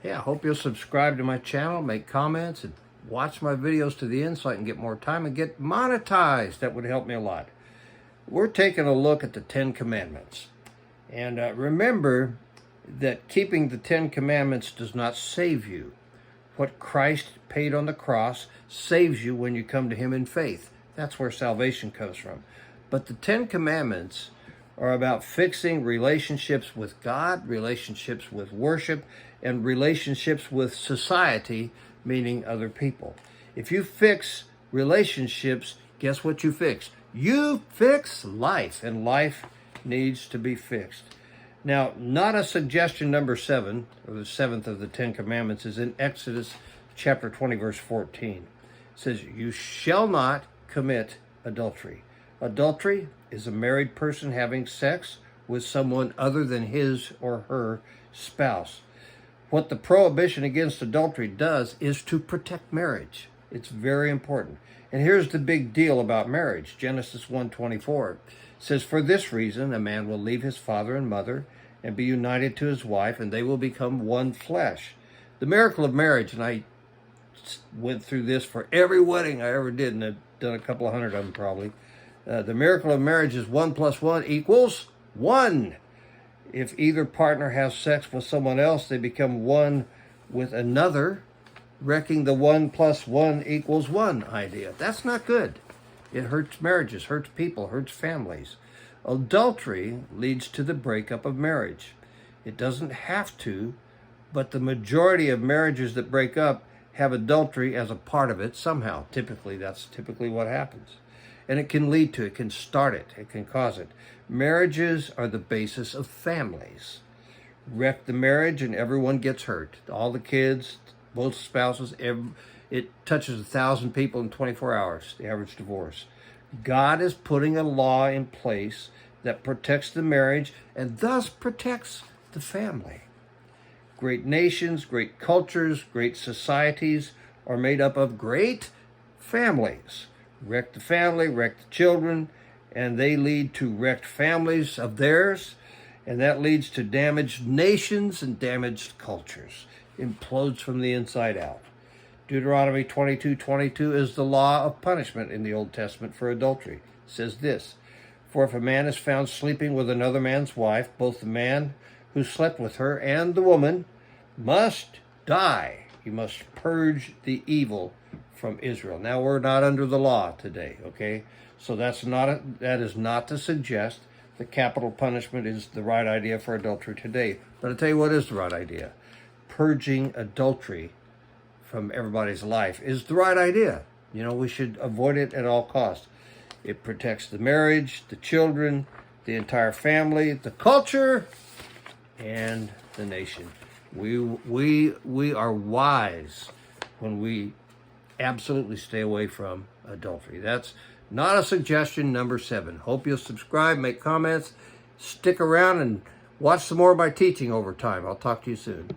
Hey, I hope you'll subscribe to my channel, make comments, and watch my videos to the end so I can get more time and get monetized. That would help me a lot. We're taking a look at the 10 Commandments. And remember that keeping the 10 Commandments does not save you. What Christ paid on the cross saves you when you come to Him in faith. That's where salvation comes from. But the 10 Commandments are about fixing relationships with God, relationships with worship, and relationships with society, meaning other people. If you fix relationships, guess what you fix? You fix life, and life needs to be fixed. Now, not a suggestion number 7, or the 7th of the 10 Commandments, is in Exodus chapter 20, verse 14. It says, "You shall not commit adultery." Adultery is a married person having sex with someone other than his or her spouse. What the prohibition against adultery does is to protect marriage. It's very important. And here's the big deal about marriage. Genesis 1:24 says, "For this reason, a man will leave his father and mother and be united to his wife, and they will become one flesh." The miracle of marriage, and I went through this for every wedding I ever did, and I've done a couple of hundred of them probably. The miracle of marriage is 1 + 1 = 1. If either partner has sex with someone else, they become one with another, wrecking the 1 + 1 = 1 idea. That's not good. It hurts marriages, hurts people, hurts families. Adultery leads to the breakup of marriage. It doesn't have to, but the majority of marriages that break up have adultery as a part of it somehow. That's typically what happens. And it can lead to, it can start it, it can cause it. Marriages are the basis of families. Wreck the marriage and everyone gets hurt. All the kids, both spouses, it touches 1,000 people in 24 hours, the average divorce. God is putting a law in place that protects the marriage and thus protects the family. Great nations, great cultures, great societies are made up of great families. Wreck the family, wreck the children, and they lead to wrecked families of theirs, and that leads to damaged nations and damaged cultures. Implodes from the inside out. Deuteronomy 22:22 is the law of punishment in the Old Testament for adultery. It says this, "For if a man is found sleeping with another man's wife, both the man who slept with her and the woman must die. You must purge the evil from Israel." Now, we're not under the law today, okay? So that is not to suggest that capital punishment is the right idea for adultery today. But I'll tell you what is the right idea. Purging adultery from everybody's life is the right idea. You know, we should avoid it at all costs. It protects the marriage, the children, the entire family, the culture, and the nation. We are wise when we absolutely stay away from adultery. That's not a suggestion number 7. Hope you'll subscribe, make comments, stick around, and watch some more of my teaching over time. I'll talk to you soon.